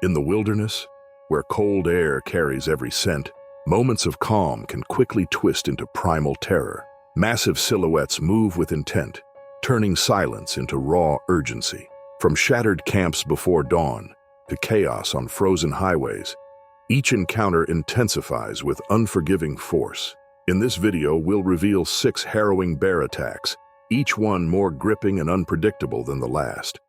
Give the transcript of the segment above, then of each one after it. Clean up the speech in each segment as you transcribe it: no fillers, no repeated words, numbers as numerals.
In the wilderness, where cold air carries every scent, moments of calm can quickly twist into primal terror. Massive silhouettes move with intent, turning silence into raw urgency. From shattered camps before dawn to chaos on frozen highways, each encounter intensifies with unforgiving force. In this video, we'll reveal 6 harrowing bear attacks, each one more gripping and unpredictable than the last.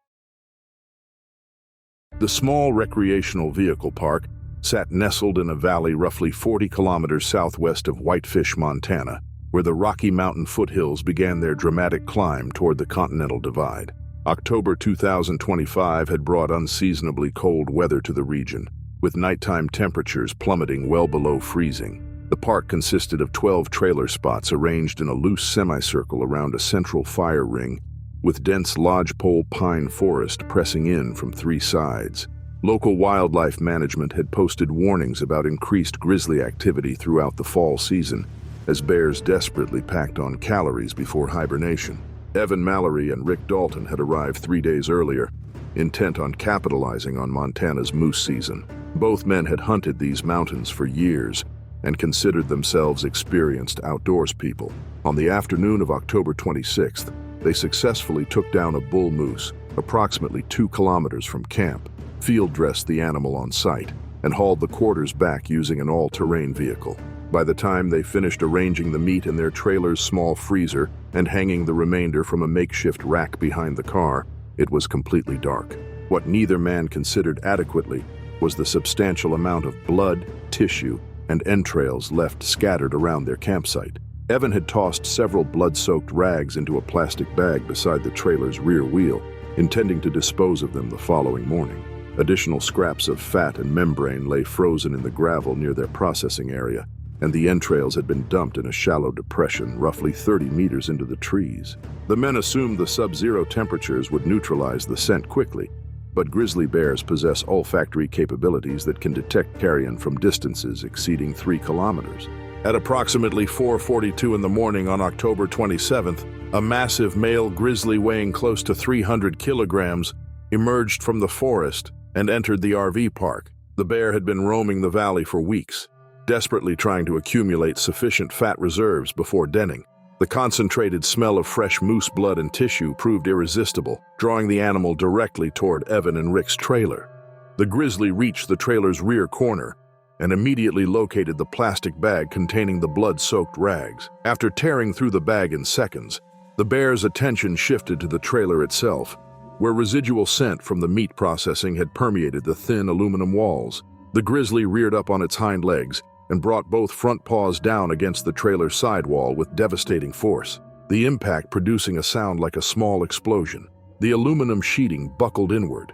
The small recreational vehicle park sat nestled in a valley roughly 40 kilometers southwest of Whitefish, Montana, where the Rocky Mountain foothills began their dramatic climb toward the Continental Divide. October 2025 had brought unseasonably cold weather to the region, with nighttime temperatures plummeting well below freezing. The park consisted of 12 trailer spots arranged in a loose semicircle around a central fire ring, with dense lodgepole pine forest pressing in from 3 sides. Local wildlife management had posted warnings about increased grizzly activity throughout the fall season, as bears desperately packed on calories before hibernation. Evan Mallory and Rick Dalton had arrived 3 days earlier, intent on capitalizing on Montana's moose season. Both men had hunted these mountains for years and considered themselves experienced outdoors people. On the afternoon of October 26th, they successfully took down a bull moose approximately 2 kilometers from camp, field-dressed the animal on site, and hauled the quarters back using an all-terrain vehicle. By the time they finished arranging the meat in their trailer's small freezer and hanging the remainder from a makeshift rack behind the car, it was completely dark. What neither man considered adequately was the substantial amount of blood, tissue, and entrails left scattered around their campsite. Evan had tossed several blood-soaked rags into a plastic bag beside the trailer's rear wheel, intending to dispose of them the following morning. Additional scraps of fat and membrane lay frozen in the gravel near their processing area, and the entrails had been dumped in a shallow depression roughly 30 meters into the trees. The men assumed the sub-zero temperatures would neutralize the scent quickly, but grizzly bears possess olfactory capabilities that can detect carrion from distances exceeding 3 kilometers. At approximately 4:42 in the morning on October 27th, a massive male grizzly weighing close to 300 kilograms emerged from the forest and entered the RV park. The bear had been roaming the valley for weeks, desperately trying to accumulate sufficient fat reserves before denning. The concentrated smell of fresh moose blood and tissue proved irresistible, drawing the animal directly toward Evan and Rick's trailer. The grizzly reached the trailer's rear corner and immediately located the plastic bag containing the blood-soaked rags. After tearing through the bag in seconds, the bear's attention shifted to the trailer itself, where residual scent from the meat processing had permeated the thin aluminum walls. The grizzly reared up on its hind legs and brought both front paws down against the trailer's sidewall with devastating force, the impact producing a sound like a small explosion. The aluminum sheeting buckled inward,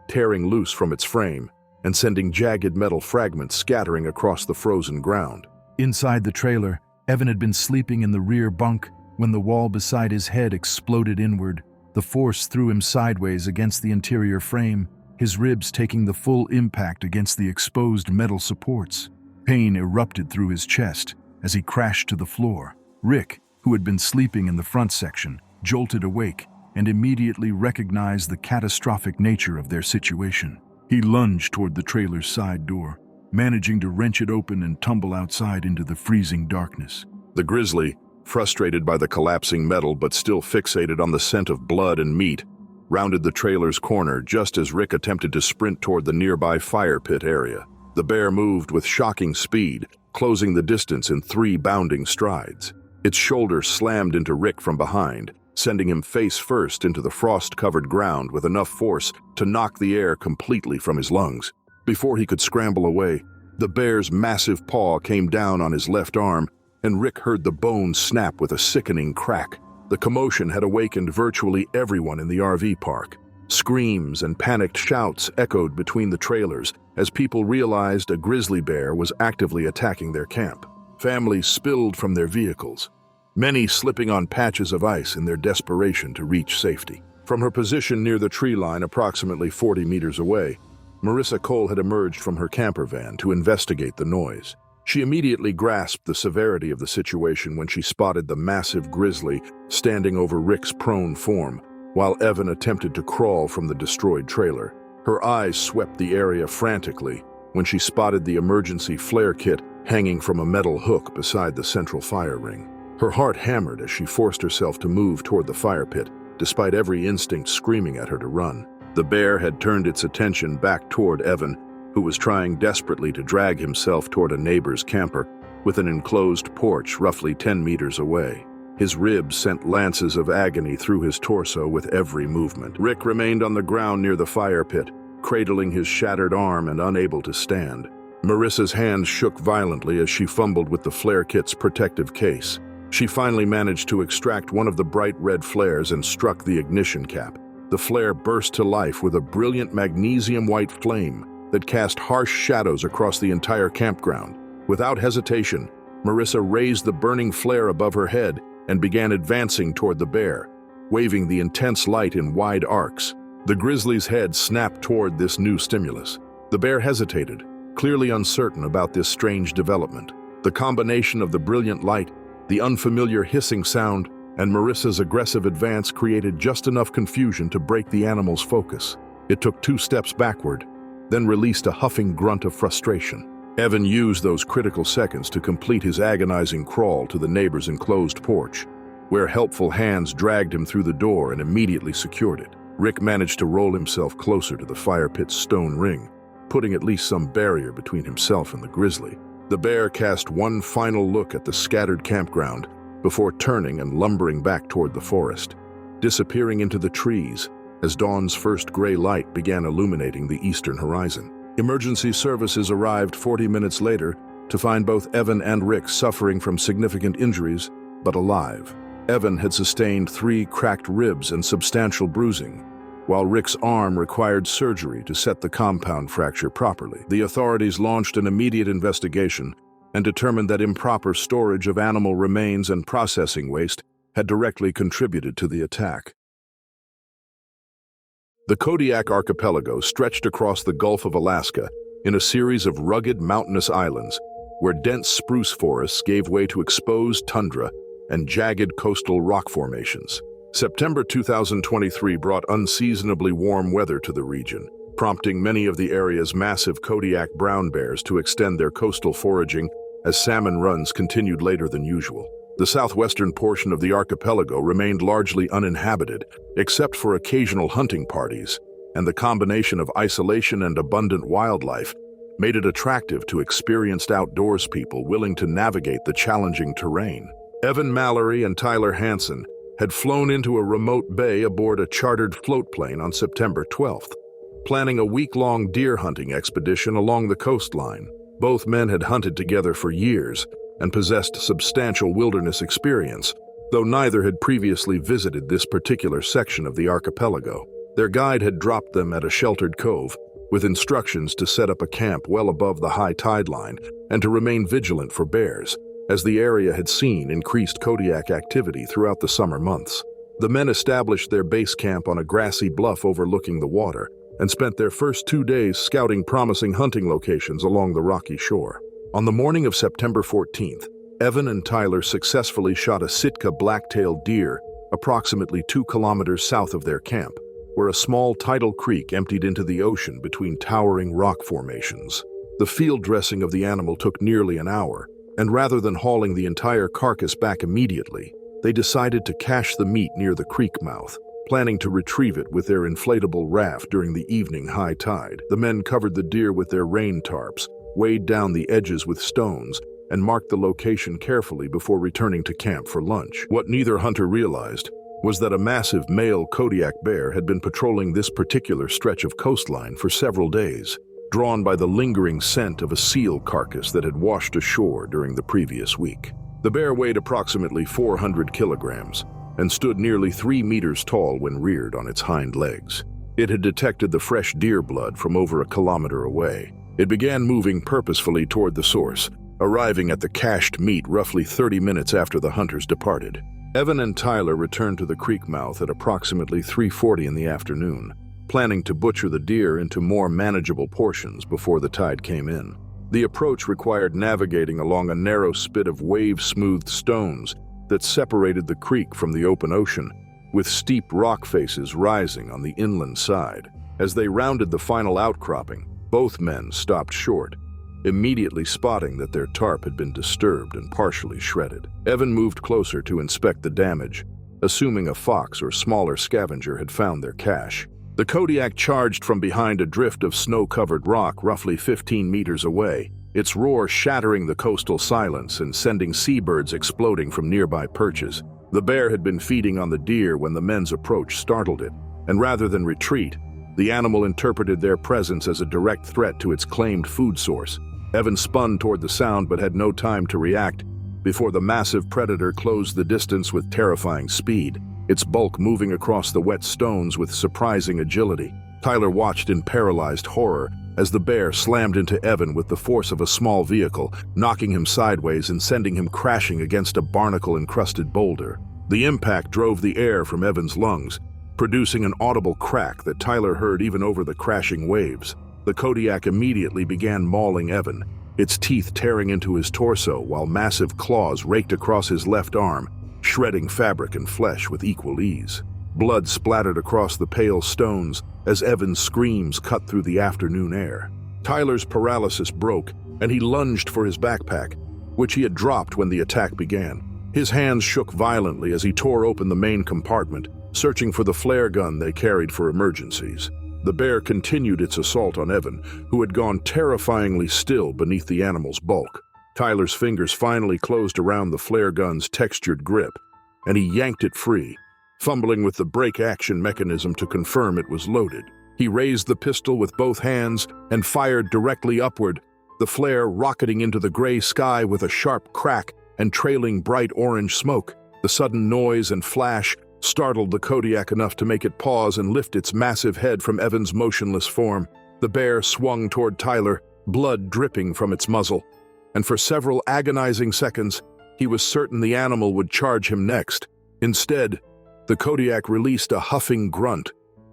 tearing loose from its frame and sending jagged metal fragments scattering across the frozen ground. Inside the trailer, Evan had been sleeping in the rear bunk when the wall beside his head exploded inward. The force threw him sideways against the interior frame, his ribs taking the full impact against the exposed metal supports. Pain erupted through his chest as he crashed to the floor. Rick, who had been sleeping in the front section, jolted awake and immediately recognized the catastrophic nature of their situation. He lunged toward the trailer's side door, managing to wrench it open and tumble outside into the freezing darkness. The grizzly, frustrated by the collapsing metal but still fixated on the scent of blood and meat, rounded the trailer's corner just as Rick attempted to sprint toward the nearby fire pit area. The bear moved with shocking speed, closing the distance in 3 bounding strides. Its shoulder slammed into Rick from behind, sending him face first into the frost-covered ground with enough force to knock the air completely from his lungs. Before he could scramble away, the bear's massive paw came down on his left arm, and Rick heard the bone snap with a sickening crack. The commotion had awakened virtually everyone in the RV park. Screams and panicked shouts echoed between the trailers as people realized a grizzly bear was actively attacking their camp. Families spilled from their vehicles, many slipping on patches of ice in their desperation to reach safety. From her position near the tree line approximately 40 meters away, Marissa Cole had emerged from her camper van to investigate the noise. She immediately grasped the severity of the situation when she spotted the massive grizzly standing over Rick's prone form, while Evan attempted to crawl from the destroyed trailer. Her eyes swept the area frantically when she spotted the emergency flare kit hanging from a metal hook beside the central fire ring. Her heart hammered as she forced herself to move toward the fire pit, despite every instinct screaming at her to run. The bear had turned its attention back toward Evan, who was trying desperately to drag himself toward a neighbor's camper with an enclosed porch roughly 10 meters away. His ribs sent lances of agony through his torso with every movement. Rick remained on the ground near the fire pit, cradling his shattered arm and unable to stand. Marissa's hands shook violently as she fumbled with the flare kit's protective case. She finally managed to extract one of the bright red flares and struck the ignition cap. The flare burst to life with a brilliant magnesium-white flame that cast harsh shadows across the entire campground. Without hesitation, Marissa raised the burning flare above her head and began advancing toward the bear, waving the intense light in wide arcs. The grizzly's head snapped toward this new stimulus. The bear hesitated, clearly uncertain about this strange development. The combination of the brilliant light, the unfamiliar hissing sound, and Marissa's aggressive advance created just enough confusion to break the animal's focus. It took 2 steps backward, then released a huffing grunt of frustration. Evan used those critical seconds to complete his agonizing crawl to the neighbor's enclosed porch, where helpful hands dragged him through the door and immediately secured it. Rick managed to roll himself closer to the fire pit's stone ring, putting at least some barrier between himself and the grizzly. The bear cast one final look at the scattered campground before turning and lumbering back toward the forest, disappearing into the trees as dawn's first gray light began illuminating the eastern horizon. Emergency services arrived 40 minutes later to find both Evan and Rick suffering from significant injuries, but alive. Evan had sustained 3 cracked ribs and substantial bruising, while Rick's arm required surgery to set the compound fracture properly. The authorities launched an immediate investigation and determined that improper storage of animal remains and processing waste had directly contributed to the attack. The Kodiak archipelago stretched across the Gulf of Alaska in a series of rugged mountainous islands where dense spruce forests gave way to exposed tundra and jagged coastal rock formations. September 2023 brought unseasonably warm weather to the region, prompting many of the area's massive Kodiak brown bears to extend their coastal foraging as salmon runs continued later than usual. The southwestern portion of the archipelago remained largely uninhabited, except for occasional hunting parties, and the combination of isolation and abundant wildlife made it attractive to experienced outdoors people willing to navigate the challenging terrain. Evan Mallory and Tyler Hansen had flown into a remote bay aboard a chartered float plane on September 12th, planning a week-long deer hunting expedition along the coastline. Both men had hunted together for years and possessed substantial wilderness experience, though neither had previously visited this particular section of the archipelago. Their guide had dropped them at a sheltered cove, with instructions to set up a camp well above the high tide line and to remain vigilant for bears, as the area had seen increased Kodiak activity throughout the summer months. The men established their base camp on a grassy bluff overlooking the water and spent their first 2 days scouting promising hunting locations along the rocky shore. On the morning of September 14th, Evan and Tyler successfully shot a Sitka black-tailed deer approximately 2 kilometers south of their camp, where a small tidal creek emptied into the ocean between towering rock formations. The field dressing of the animal took nearly an hour, and rather than hauling the entire carcass back immediately, they decided to cache the meat near the creek mouth, planning to retrieve it with their inflatable raft during the evening high tide. The men covered the deer with their rain tarps, weighed down the edges with stones, and marked the location carefully before returning to camp for lunch. What neither hunter realized was that a massive male Kodiak bear had been patrolling this particular stretch of coastline for several days, drawn by the lingering scent of a seal carcass that had washed ashore during the previous week. The bear weighed approximately 400 kilograms and stood nearly 3 meters tall when reared on its hind legs. It had detected the fresh deer blood from over a kilometer away. It began moving purposefully toward the source, arriving at the cached meat roughly 30 minutes after the hunters departed. Evan and Tyler returned to the creek mouth at approximately 3:40 in the afternoon, planning to butcher the deer into more manageable portions before the tide came in. The approach required navigating along a narrow spit of wave-smoothed stones that separated the creek from the open ocean, with steep rock faces rising on the inland side. As they rounded the final outcropping, both men stopped short, immediately spotting that their tarp had been disturbed and partially shredded. Evan moved closer to inspect the damage, assuming a fox or smaller scavenger had found their cache. The Kodiak charged from behind a drift of snow-covered rock roughly 15 meters away, its roar shattering the coastal silence and sending seabirds exploding from nearby perches. The bear had been feeding on the deer when the men's approach startled it, and rather than retreat, the animal interpreted their presence as a direct threat to its claimed food source. Evan spun toward the sound but had no time to react before the massive predator closed the distance with terrifying speed, its bulk moving across the wet stones with surprising agility. Tyler watched in paralyzed horror as the bear slammed into Evan with the force of a small vehicle, knocking him sideways and sending him crashing against a barnacle-encrusted boulder. The impact drove the air from Evan's lungs, producing an audible crack that Tyler heard even over the crashing waves. The Kodiak immediately began mauling Evan, its teeth tearing into his torso while massive claws raked across his left arm, shredding fabric and flesh with equal ease. Blood splattered across the pale stones as Evan's screams cut through the afternoon air. Tyler's paralysis broke, and he lunged for his backpack, which he had dropped when the attack began. His hands shook violently as he tore open the main compartment, searching for the flare gun they carried for emergencies. The bear continued its assault on Evan, who had gone terrifyingly still beneath the animal's bulk. Tyler's fingers finally closed around the flare gun's textured grip, and he yanked it free, fumbling with the brake action mechanism to confirm it was loaded. He raised the pistol with both hands and fired directly upward, the flare rocketing into the gray sky with a sharp crack and trailing bright orange smoke. The sudden noise and flash startled the Kodiak enough to make it pause and lift its massive head from Evan's motionless form. The bear swung toward Tyler, blood dripping from its muzzle, and for several agonizing seconds, he was certain the animal would charge him next. Instead, the Kodiak released a huffing grunt,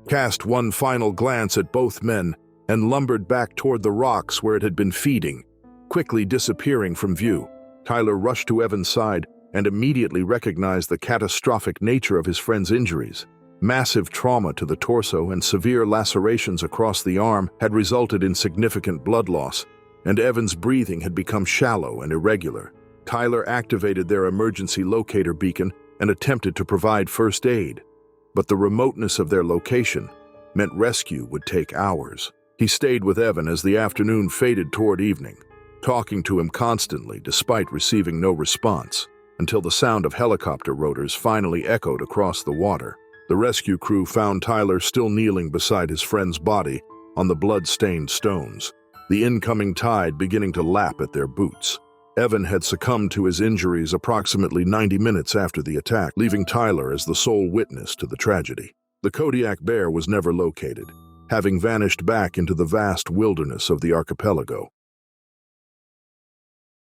cast one final glance at both men, and lumbered back toward the rocks where it had been feeding, quickly disappearing from view. Tyler rushed to Evan's side and immediately recognized the catastrophic nature of his friend's injuries. Massive trauma to the torso and severe lacerations across the arm had resulted in significant blood loss, and Evan's breathing had become shallow and irregular. Tyler activated their emergency locator beacon and attempted to provide first aid, but the remoteness of their location meant rescue would take hours. He stayed with Evan as the afternoon faded toward evening, talking to him constantly despite receiving no response, until the sound of helicopter rotors finally echoed across the water. The rescue crew found Tyler still kneeling beside his friend's body on the blood-stained stones, the incoming tide beginning to lap at their boots. Evan had succumbed to his injuries approximately 90 minutes after the attack, leaving Tyler as the sole witness to the tragedy. The Kodiak bear was never located, having vanished back into the vast wilderness of the archipelago.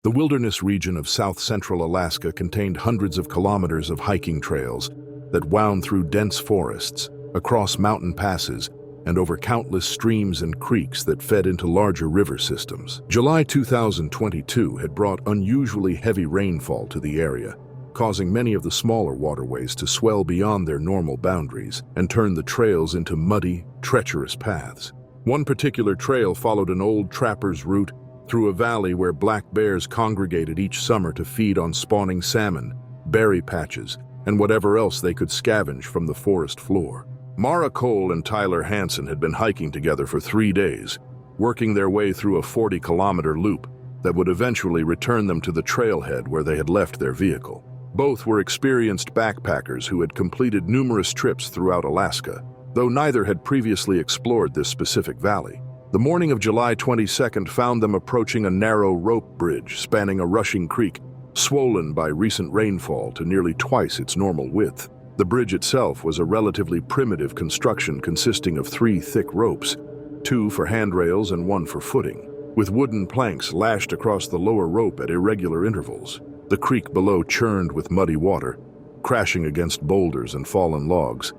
The wilderness region of south-central Alaska contained hundreds of kilometers of hiking trails that wound through dense forests, across mountain passes, and over countless streams and creeks that fed into larger river systems. July 2022 had brought unusually heavy rainfall to the area, causing many of the smaller waterways to swell beyond their normal boundaries and turn the trails into muddy, treacherous paths. One particular trail followed an old trapper's route through a valley where black bears congregated each summer to feed on spawning salmon, berry patches, and whatever else they could scavenge from the forest floor. Mara Cole and Tyler Hansen had been hiking together for 3 days, working their way through a 40-kilometer loop that would eventually return them to the trailhead where they had left their vehicle. Both were experienced backpackers who had completed numerous trips throughout Alaska, though neither had previously explored this specific valley. The morning of July 22nd found them approaching a narrow rope bridge spanning a rushing creek, swollen by recent rainfall to nearly twice its normal width. The bridge itself was a relatively primitive construction consisting of 3 thick ropes, 2 for handrails and 1 for footing, with wooden planks lashed across the lower rope at irregular intervals. The creek below churned with muddy water, crashing against boulders and fallen logs,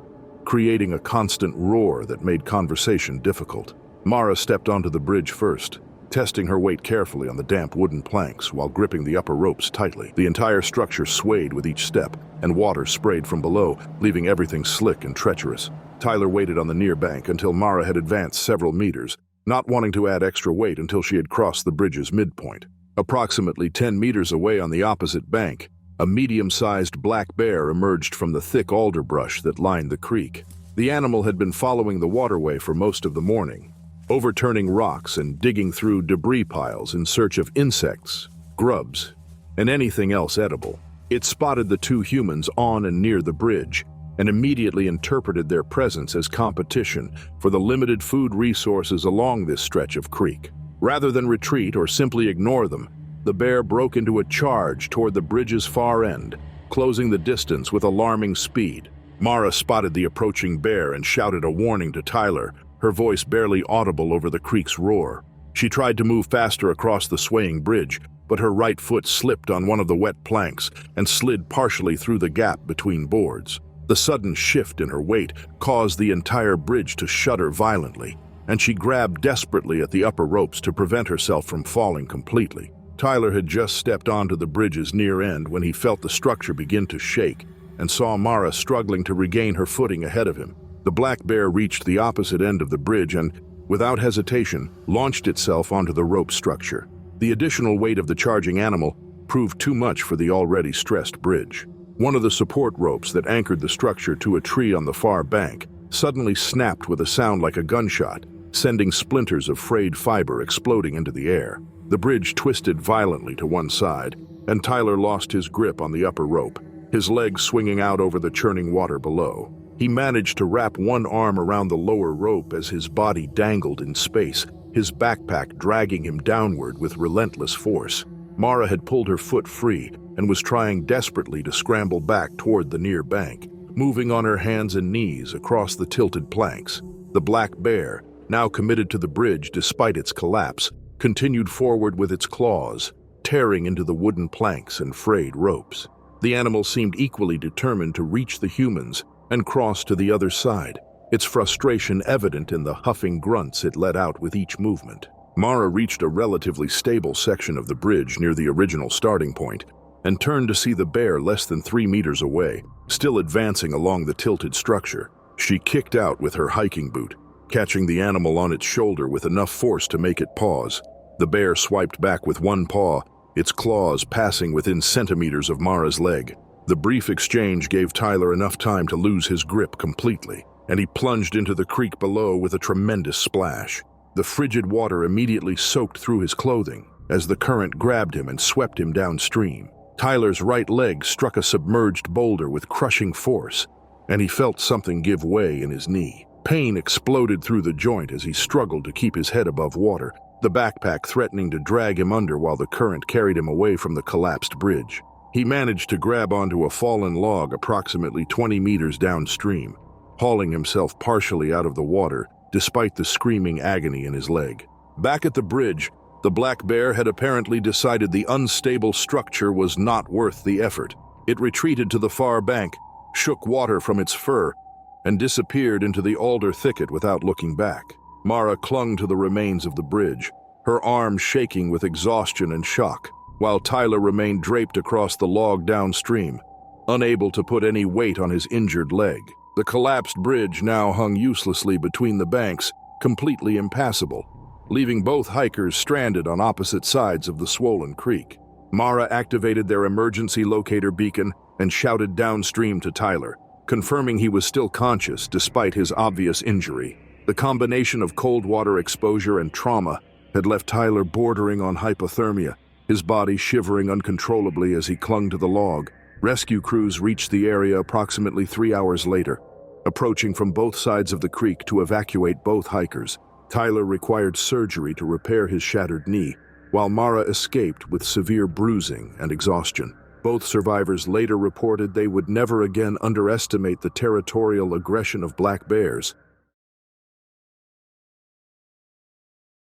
creating a constant roar that made conversation difficult. Mara stepped onto the bridge first, testing her weight carefully on the damp wooden planks while gripping the upper ropes tightly. The entire structure swayed with each step, and water sprayed from below, leaving everything slick and treacherous. Tyler waited on the near bank until Mara had advanced several meters, not wanting to add extra weight until she had crossed the bridge's midpoint. Approximately 10 meters away on the opposite bank, a medium-sized black bear emerged from the thick alder brush that lined the creek. The animal had been following the waterway for most of the morning, overturning rocks and digging through debris piles in search of insects, grubs, and anything else edible. It spotted the two humans on and near the bridge and immediately interpreted their presence as competition for the limited food resources along this stretch of creek. Rather than retreat or simply ignore them, the bear broke into a charge toward the bridge's far end, closing the distance with alarming speed. Mara spotted the approaching bear and shouted a warning to Tyler, her voice barely audible over the creek's roar. She tried to move faster across the swaying bridge, but her right foot slipped on one of the wet planks and slid partially through the gap between boards. The sudden shift in her weight caused the entire bridge to shudder violently, and she grabbed desperately at the upper ropes to prevent herself from falling completely. Tyler had just stepped onto the bridge's near end when he felt the structure begin to shake and saw Mara struggling to regain her footing ahead of him. The black bear reached the opposite end of the bridge and, without hesitation, launched itself onto the rope structure. The additional weight of the charging animal proved too much for the already stressed bridge. One of the support ropes that anchored the structure to a tree on the far bank suddenly snapped with a sound like a gunshot, sending splinters of frayed fiber exploding into the air. The bridge twisted violently to one side, and Tyler lost his grip on the upper rope, his legs swinging out over the churning water below. He managed to wrap one arm around the lower rope as his body dangled in space, his backpack dragging him downward with relentless force. Mara had pulled her foot free and was trying desperately to scramble back toward the near bank, moving on her hands and knees across the tilted planks. The black bear, now committed to the bridge despite its collapse, continued forward with its claws, tearing into the wooden planks and frayed ropes. The animal seemed equally determined to reach the humans and cross to the other side, its frustration evident in the huffing grunts it let out with each movement. Mara reached a relatively stable section of the bridge near the original starting point and turned to see the bear less than 3 meters away, still advancing along the tilted structure. She kicked out with her hiking boot, catching the animal on its shoulder with enough force to make it pause. The bear swiped back with one paw, its claws passing within centimeters of Mara's leg. The brief exchange gave Tyler enough time to lose his grip completely, and he plunged into the creek below with a tremendous splash. The frigid water immediately soaked through his clothing as the current grabbed him and swept him downstream. Tyler's right leg struck a submerged boulder with crushing force, and he felt something give way in his knee. Pain exploded through the joint as he struggled to keep his head above water, the backpack threatening to drag him under while the current carried him away from the collapsed bridge. He managed to grab onto a fallen log approximately 20 meters downstream, hauling himself partially out of the water despite the screaming agony in his leg. Back at the bridge, the black bear had apparently decided the unstable structure was not worth the effort. It retreated to the far bank, shook water from its fur, and disappeared into the alder thicket without looking back. Mara clung to the remains of the bridge, her arms shaking with exhaustion and shock, while Tyler remained draped across the log downstream, unable to put any weight on his injured leg. The collapsed bridge now hung uselessly between the banks, completely impassable, leaving both hikers stranded on opposite sides of the swollen creek. Mara activated their emergency locator beacon and shouted downstream to Tyler, confirming he was still conscious despite his obvious injury. The combination of cold water exposure and trauma had left Tyler bordering on hypothermia, his body shivering uncontrollably as he clung to the log. Rescue crews reached the area approximately 3 hours later, approaching from both sides of the creek to evacuate both hikers. Tyler required surgery to repair his shattered knee, while Mara escaped with severe bruising and exhaustion. Both survivors later reported they would never again underestimate the territorial aggression of black bears.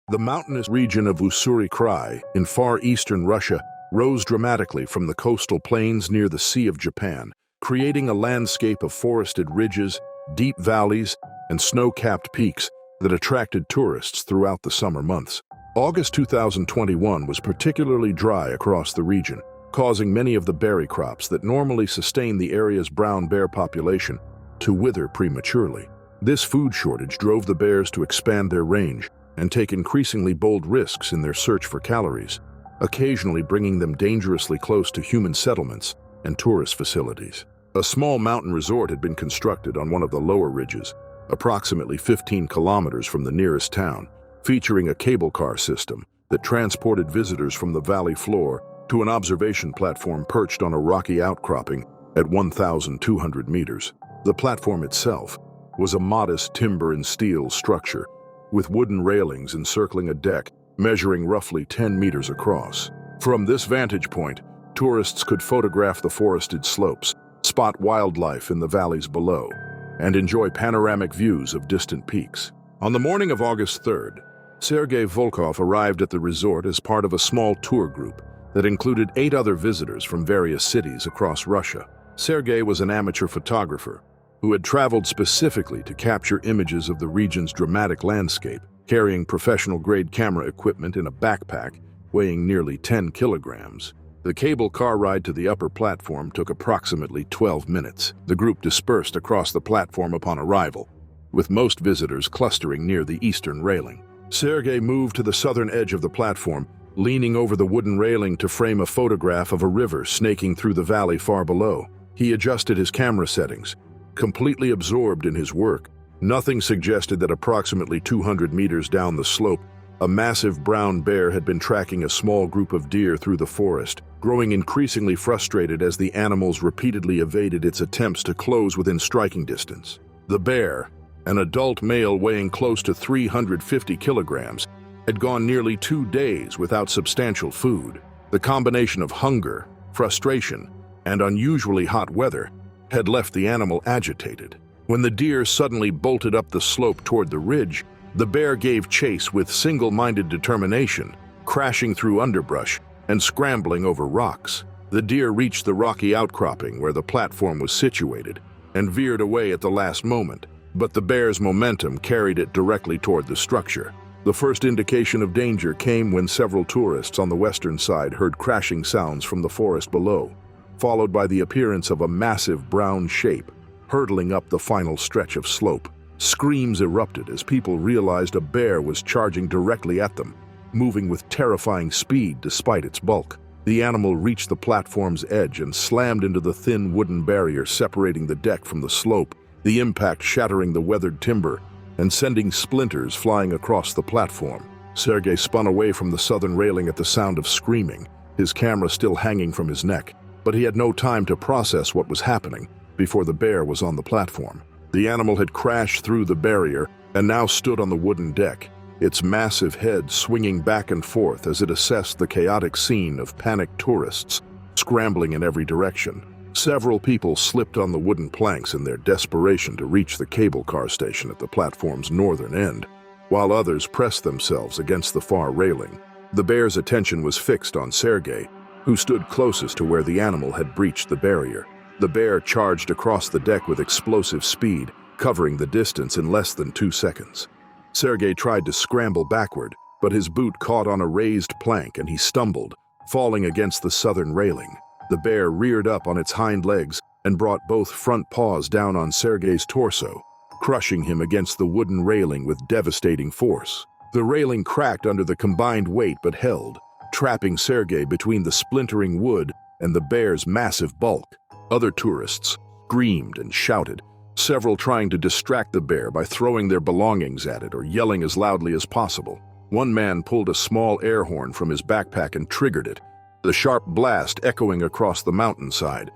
The mountainous region of Ussuri-Krai in far eastern Russia rose dramatically from the coastal plains near the Sea of Japan, creating a landscape of forested ridges, deep valleys, and snow-capped peaks that attracted tourists throughout the summer months. August 2021 was particularly dry across the region, causing many of the berry crops that normally sustain the area's brown bear population to wither prematurely. This food shortage drove the bears to expand their range and take increasingly bold risks in their search for calories, occasionally bringing them dangerously close to human settlements and tourist facilities. A small mountain resort had been constructed on one of the lower ridges, approximately 15 kilometers from the nearest town, featuring a cable car system that transported visitors from the valley floor to an observation platform perched on a rocky outcropping at 1,200 meters. The platform itself was a modest timber and steel structure with wooden railings encircling a deck measuring roughly 10 meters across. From this vantage point, tourists could photograph the forested slopes, spot wildlife in the valleys below, and enjoy panoramic views of distant peaks. On the morning of August 3rd, Sergei Volkov arrived at the resort as part of a small tour group that included 8 other visitors from various cities across Russia. Sergei was an amateur photographer who had traveled specifically to capture images of the region's dramatic landscape, carrying professional-grade camera equipment in a backpack weighing nearly 10 kilograms. The cable car ride to the upper platform took approximately 12 minutes. The group dispersed across the platform upon arrival, with most visitors clustering near the eastern railing. Sergei moved to the southern edge of the platform, leaning over the wooden railing to frame a photograph of a river snaking through the valley far below. He adjusted his camera settings, completely absorbed in his work. Nothing suggested that approximately 200 meters down the slope, a massive brown bear had been tracking a small group of deer through the forest, growing increasingly frustrated as the animals repeatedly evaded its attempts to close within striking distance. The bear, an adult male weighing close to 350 kilograms, had gone nearly 2 days without substantial food. The combination of hunger, frustration, and unusually hot weather had left the animal agitated. When the deer suddenly bolted up the slope toward the ridge, the bear gave chase with single-minded determination, crashing through underbrush and scrambling over rocks. The deer reached the rocky outcropping where the platform was situated and veered away at the last moment, but the bear's momentum carried it directly toward the structure. The first indication of danger came when several tourists on the western side heard crashing sounds from the forest below, followed by the appearance of a massive brown shape hurtling up the final stretch of slope. Screams erupted as people realized a bear was charging directly at them, moving with terrifying speed despite its bulk. The animal reached the platform's edge and slammed into the thin wooden barrier separating the deck from the slope, the impact shattering the weathered timber and sending splinters flying across the platform. Sergei spun away from the southern railing at the sound of screaming, his camera still hanging from his neck, but he had no time to process what was happening before the bear was on the platform. The animal had crashed through the barrier and now stood on the wooden deck, its massive head swinging back and forth as it assessed the chaotic scene of panicked tourists scrambling in every direction. Several people slipped on the wooden planks in their desperation to reach the cable car station at the platform's northern end, while others pressed themselves against the far railing. The bear's attention was fixed on Sergei, who stood closest to where the animal had breached the barrier. The bear charged across the deck with explosive speed, covering the distance in less than 2 seconds. Sergei tried to scramble backward, but his boot caught on a raised plank and he stumbled, falling against the southern railing. The bear reared up on its hind legs and brought both front paws down on Sergei's torso, crushing him against the wooden railing with devastating force. The railing cracked under the combined weight but held, trapping Sergei between the splintering wood and the bear's massive bulk. Other tourists screamed and shouted, several trying to distract the bear by throwing their belongings at it or yelling as loudly as possible. One man pulled a small air horn from his backpack and triggered it, the sharp blast echoing across the mountainside.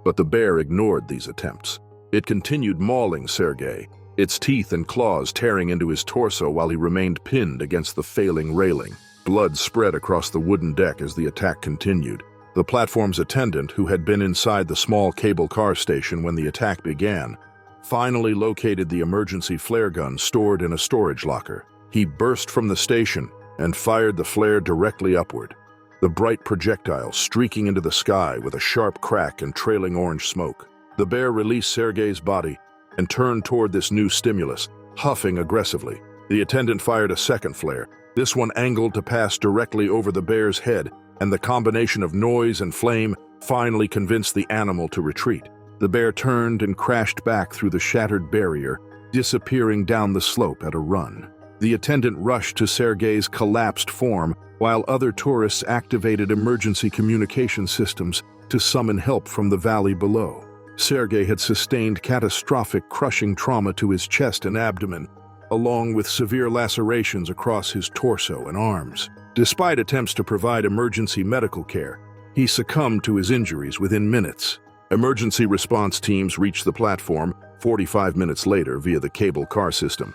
But the bear ignored these attempts. It continued mauling Sergei, its teeth and claws tearing into his torso while he remained pinned against the failing railing. Blood spread across the wooden deck as the attack continued. The platform's attendant, who had been inside the small cable car station when the attack began, finally located the emergency flare gun stored in a storage locker. He burst from the station and fired the flare directly upward, the bright projectile streaking into the sky with a sharp crack and trailing orange smoke. The bear released Sergei's body and turned toward this new stimulus, huffing aggressively. The attendant fired a second flare, This one angled to pass directly over the bear's head, and the combination of noise and flame finally convinced the animal to retreat. The bear turned and crashed back through the shattered barrier, disappearing down the slope at a run. The attendant rushed to Sergei's collapsed form, while other tourists activated emergency communication systems to summon help from the valley below. Sergei had sustained catastrophic crushing trauma to his chest and abdomen, along with severe lacerations across his torso and arms. Despite attempts to provide emergency medical care, he succumbed to his injuries within minutes. Emergency response teams reached the platform 45 minutes later via the cable car system,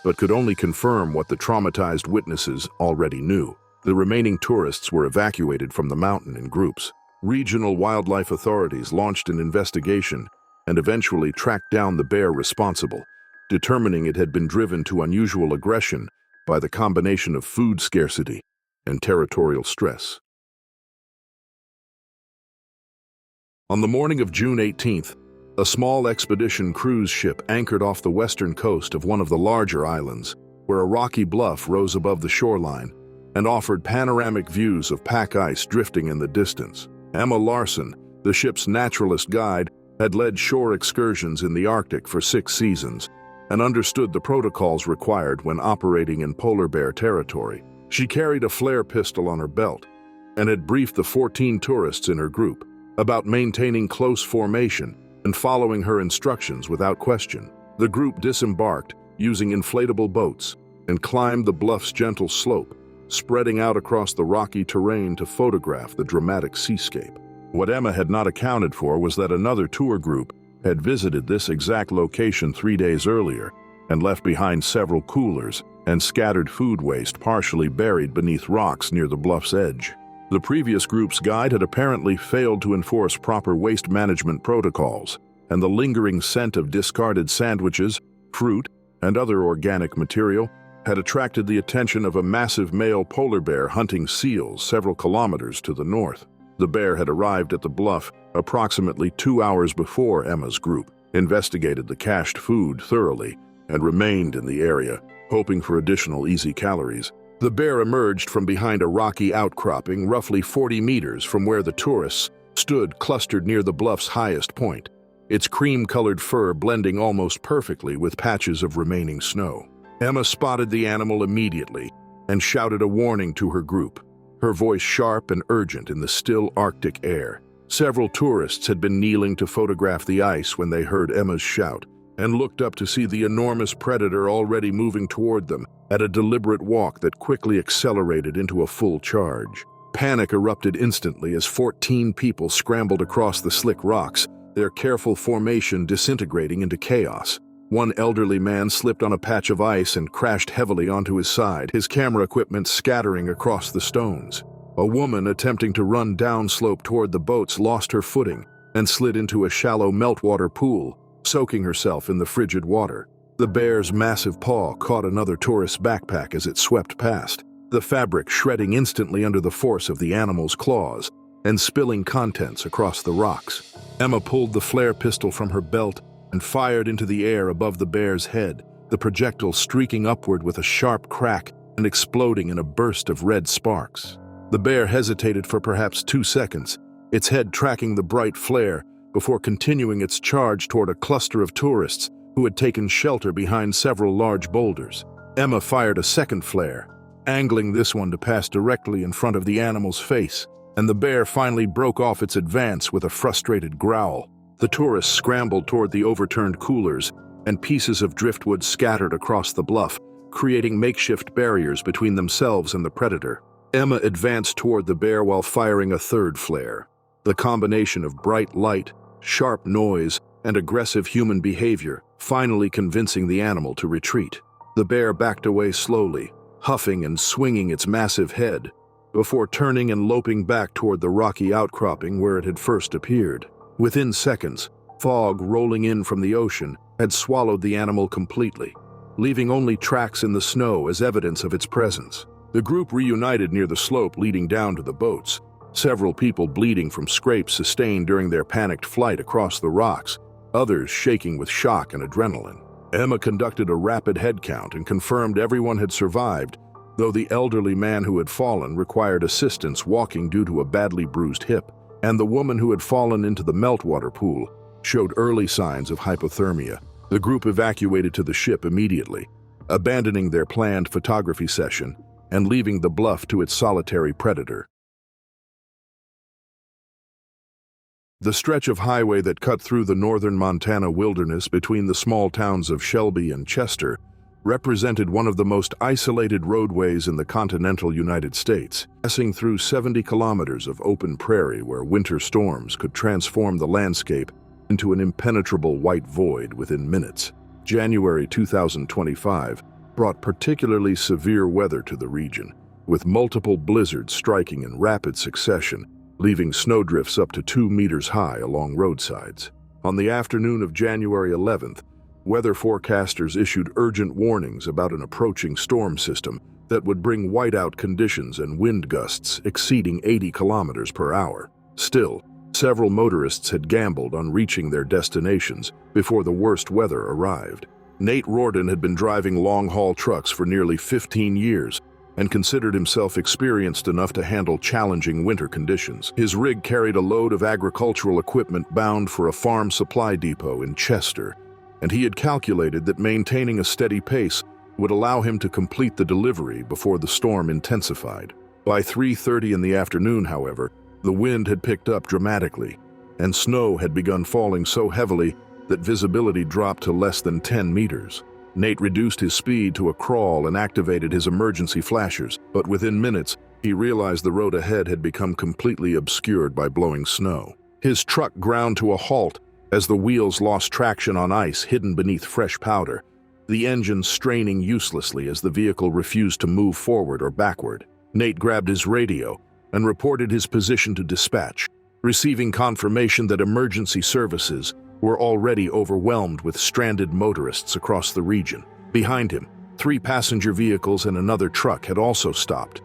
but could only confirm what the traumatized witnesses already knew. The remaining tourists were evacuated from the mountain in groups. Regional wildlife authorities launched an investigation and eventually tracked down the bear responsible, determining it had been driven to unusual aggression by the combination of food scarcity and territorial stress. On the morning of June 18th, a small expedition cruise ship anchored off the western coast of one of the larger islands, where a rocky bluff rose above the shoreline and offered panoramic views of pack ice drifting in the distance. Emma Larson, the ship's naturalist guide, had led shore excursions in the Arctic for 6 seasons and understood the protocols required when operating in polar bear territory. She carried a flare pistol on her belt and had briefed the 14 tourists in her group about maintaining close formation and following her instructions without question. The group disembarked using inflatable boats and climbed the bluff's gentle slope, spreading out across the rocky terrain to photograph the dramatic seascape. What Emma had not accounted for was that another tour group had visited this exact location 3 days earlier and left behind several coolers and scattered food waste partially buried beneath rocks near the bluff's edge. The previous group's guide had apparently failed to enforce proper waste management protocols, and the lingering scent of discarded sandwiches, fruit, and other organic material had attracted the attention of a massive male polar bear hunting seals several kilometers to the north. The bear had arrived at the bluff approximately 2 hours before Emma's group, investigated the cached food thoroughly, and remained in the area, hoping for additional easy calories. The bear emerged from behind a rocky outcropping roughly 40 meters from where the tourists stood clustered near the bluff's highest point, its cream-colored fur blending almost perfectly with patches of remaining snow. Emma spotted the animal immediately and shouted a warning to her group, her voice sharp and urgent in the still Arctic air. Several tourists had been kneeling to photograph the ice when they heard Emma's shout and looked up to see the enormous predator already moving toward them at a deliberate walk that quickly accelerated into a full charge. Panic erupted instantly as 14 people scrambled across the slick rocks, their careful formation disintegrating into chaos. One elderly man slipped on a patch of ice and crashed heavily onto his side, his camera equipment scattering across the stones. A woman attempting to run downslope toward the boats lost her footing and slid into a shallow meltwater pool, soaking herself in the frigid water. The bear's massive paw caught another tourist's backpack as it swept past, the fabric shredding instantly under the force of the animal's claws and spilling contents across the rocks. Emma pulled the flare pistol from her belt and fired into the air above the bear's head, the projectile streaking upward with a sharp crack and exploding in a burst of red sparks. The bear hesitated for perhaps 2 seconds, its head tracking the bright flare, before continuing its charge toward a cluster of tourists who had taken shelter behind several large boulders. Emma fired a second flare, angling this one to pass directly in front of the animal's face, and the bear finally broke off its advance with a frustrated growl. The tourists scrambled toward the overturned coolers, and pieces of driftwood scattered across the bluff, creating makeshift barriers between themselves and the predator. Emma advanced toward the bear while firing a third flare. The combination of bright light, sharp noise, and aggressive human behavior finally convincing the animal to retreat. The bear backed away slowly, huffing and swinging its massive head, before turning and loping back toward the rocky outcropping where it had first appeared. Within seconds, fog rolling in from the ocean had swallowed the animal completely, leaving only tracks in the snow as evidence of its presence. The group reunited near the slope leading down to the boats, several people bleeding from scrapes sustained during their panicked flight across the rocks, others shaking with shock and adrenaline. Emma conducted a rapid head count and confirmed everyone had survived, though the elderly man who had fallen required assistance walking due to a badly bruised hip, and the woman who had fallen into the meltwater pool showed early signs of hypothermia. The group evacuated to the ship immediately, abandoning their planned photography session and leaving the bluff to its solitary predator. The stretch of highway that cut through the northern Montana wilderness between the small towns of Shelby and Chester represented one of the most isolated roadways in the continental United States, passing through 70 kilometers of open prairie where winter storms could transform the landscape into an impenetrable white void within minutes. January 2025 brought particularly severe weather to the region, with multiple blizzards striking in rapid succession, leaving snowdrifts up to 2 meters high along roadsides. On the afternoon of January 11th, weather forecasters issued urgent warnings about an approaching storm system that would bring whiteout conditions and wind gusts exceeding 80 kilometers per hour. Still, several motorists had gambled on reaching their destinations before the worst weather arrived. Nate Rordan had been driving long-haul trucks for nearly 15 years and considered himself experienced enough to handle challenging winter conditions. His rig carried a load of agricultural equipment bound for a farm supply depot in Chester, and he had calculated that maintaining a steady pace would allow him to complete the delivery before the storm intensified. By 3:30 in the afternoon, however, the wind had picked up dramatically, and snow had begun falling so heavily that visibility dropped to less than 10 meters. Nate reduced his speed to a crawl and activated his emergency flashers, but within minutes, he realized the road ahead had become completely obscured by blowing snow. His truck ground to a halt as the wheels lost traction on ice hidden beneath fresh powder, the engine straining uselessly as the vehicle refused to move forward or backward. Nate grabbed his radio and reported his position to dispatch, receiving confirmation that emergency services were already overwhelmed with stranded motorists across the region. Behind him, 3 passenger vehicles and another truck had also stopped,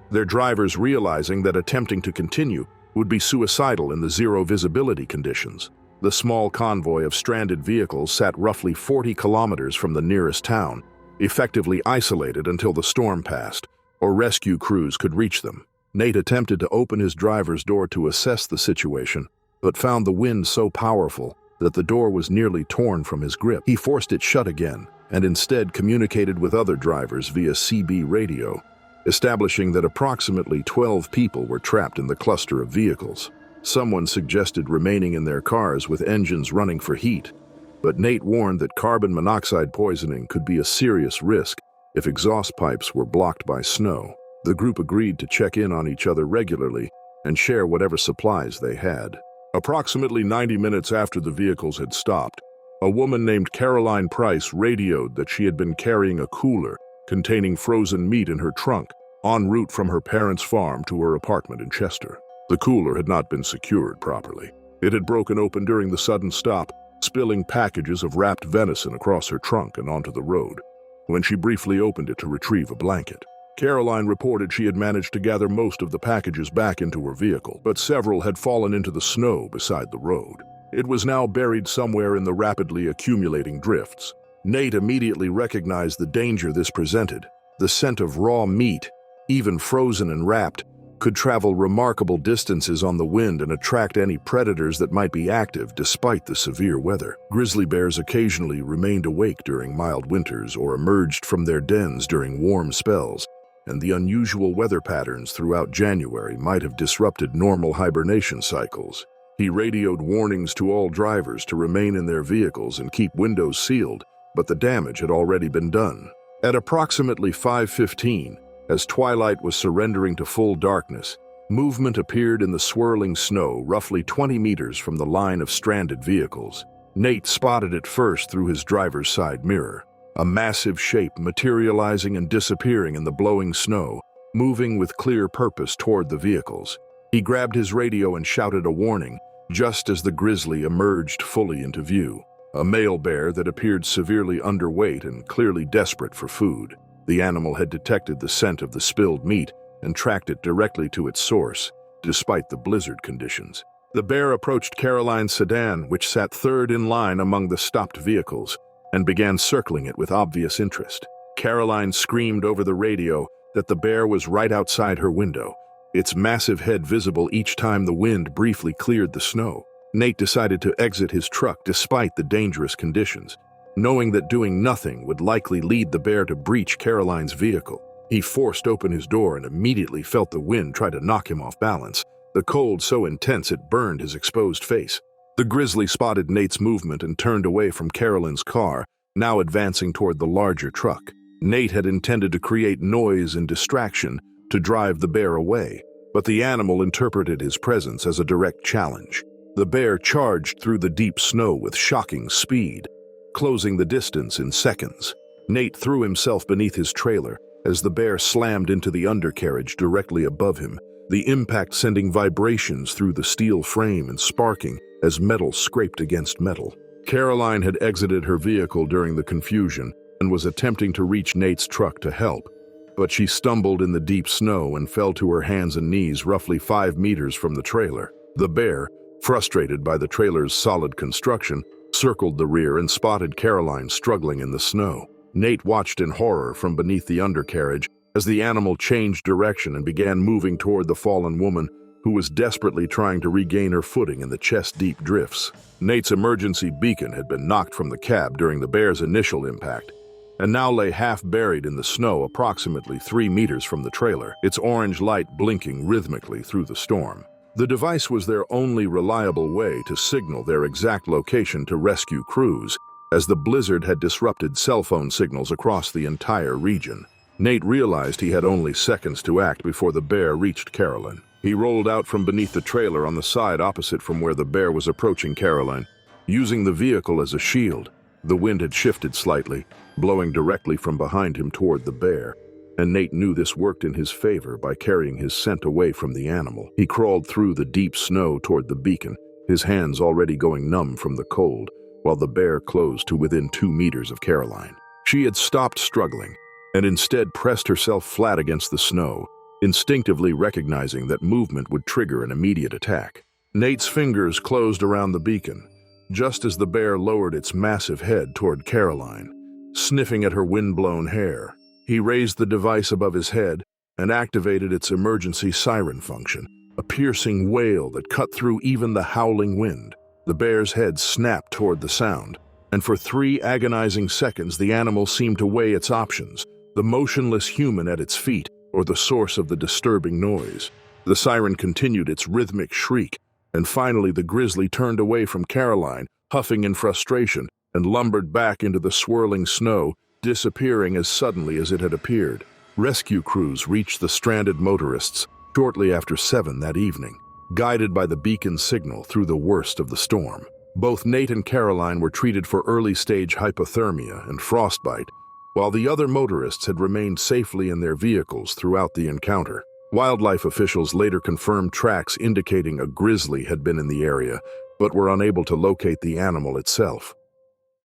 their drivers realizing that attempting to continue would be suicidal in the zero visibility conditions. The small convoy of stranded vehicles sat roughly 40 kilometers from the nearest town, effectively isolated until the storm passed or rescue crews could reach them. Nate attempted to open his driver's door to assess the situation, but found the wind so powerful that the door was nearly torn from his grip. He forced it shut again and instead communicated with other drivers via CB radio, establishing that approximately 12 people were trapped in the cluster of vehicles. Someone suggested remaining in their cars with engines running for heat, but Nate warned that carbon monoxide poisoning could be a serious risk if exhaust pipes were blocked by snow. The group agreed to check in on each other regularly and share whatever supplies they had. Approximately 90 minutes after the vehicles had stopped, a woman named Caroline Price radioed that she had been carrying a cooler containing frozen meat in her trunk en route from her parents' farm to her apartment in Chester. The cooler had not been secured properly. It had broken open during the sudden stop, spilling packages of wrapped venison across her trunk and onto the road, when she briefly opened it to retrieve a blanket. Caroline reported she had managed to gather most of the packages back into her vehicle, but several had fallen into the snow beside the road. It was now buried somewhere in the rapidly accumulating drifts. Nate immediately recognized the danger this presented. The scent of raw meat, even frozen and wrapped, could travel remarkable distances on the wind and attract any predators that might be active despite the severe weather. Grizzly bears occasionally remained awake during mild winters or emerged from their dens during warm spells, and the unusual weather patterns throughout January might have disrupted normal hibernation cycles. He radioed warnings to all drivers to remain in their vehicles and keep windows sealed, but the damage had already been done. At approximately 5:15, as twilight was surrendering to full darkness, movement appeared in the swirling snow roughly 20 meters from the line of stranded vehicles. Nate spotted it first through his driver's side mirror, a massive shape materializing and disappearing in the blowing snow, moving with clear purpose toward the vehicles. He grabbed his radio and shouted a warning, just as the Grizzly emerged fully into view, a male bear that appeared severely underweight and clearly desperate for food. The animal had detected the scent of the spilled meat and tracked it directly to its source, despite the blizzard conditions. The bear approached Caroline's sedan, which sat third in line among the stopped vehicles, and began circling it with obvious interest. Caroline screamed over the radio that the bear was right outside her window, its massive head visible each time the wind briefly cleared the snow. Nate decided to exit his truck despite the dangerous conditions, knowing that doing nothing would likely lead the bear to breach Caroline's vehicle. He forced open his door and immediately felt the wind try to knock him off balance, the cold so intense it burned his exposed face. The Grizzly spotted Nate's movement and turned away from Caroline's car, now advancing toward the larger truck. Nate had intended to create noise and distraction to drive the bear away, but the animal interpreted his presence as a direct challenge. The bear charged through the deep snow with shocking speed, closing the distance in seconds. Nate threw himself beneath his trailer as the bear slammed into the undercarriage directly above him, the impact sending vibrations through the steel frame and sparking as metal scraped against metal. Caroline had exited her vehicle during the confusion and was attempting to reach Nate's truck to help, but she stumbled in the deep snow and fell to her hands and knees roughly 5 meters from the trailer. The bear, frustrated by the trailer's solid construction, circled the rear and spotted Caroline struggling in the snow. Nate watched in horror from beneath the undercarriage as the animal changed direction and began moving toward the fallen woman, who was desperately trying to regain her footing in the chest-deep drifts. Nate's emergency beacon had been knocked from the cab during the bear's initial impact, and now lay half buried in the snow approximately 3 meters from the trailer, its orange light blinking rhythmically through the storm. The device was their only reliable way to signal their exact location to rescue crews, as the blizzard had disrupted cell phone signals across the entire region. Nate realized he had only seconds to act before the bear reached Caroline. He rolled out from beneath the trailer on the side opposite from where the bear was approaching Caroline, using the vehicle as a shield. The wind had shifted slightly, blowing directly from behind him toward the bear, and Nate knew this worked in his favor by carrying his scent away from the animal. He crawled through the deep snow toward the beacon, his hands already going numb from the cold, while the bear closed to within 2 meters of Caroline. She had stopped struggling, and instead pressed herself flat against the snow, instinctively recognizing that movement would trigger an immediate attack. Nate's fingers closed around the beacon, just as the bear lowered its massive head toward Caroline, sniffing at her wind-blown hair. He raised the device above his head and activated its emergency siren function, a piercing wail that cut through even the howling wind. The bear's head snapped toward the sound, and for 3 agonizing seconds the animal seemed to weigh its options, the motionless human at its feet or the source of the disturbing noise. The siren continued its rhythmic shriek, and finally the Grizzly turned away from Caroline, huffing in frustration, and lumbered back into the swirling snow, disappearing as suddenly as it had appeared. Rescue crews reached the stranded motorists shortly after 7 that evening, guided by the beacon signal through the worst of the storm. Both Nate and Caroline were treated for early-stage hypothermia and frostbite, while the other motorists had remained safely in their vehicles throughout the encounter. Wildlife officials later confirmed tracks indicating a grizzly had been in the area, but were unable to locate the animal itself.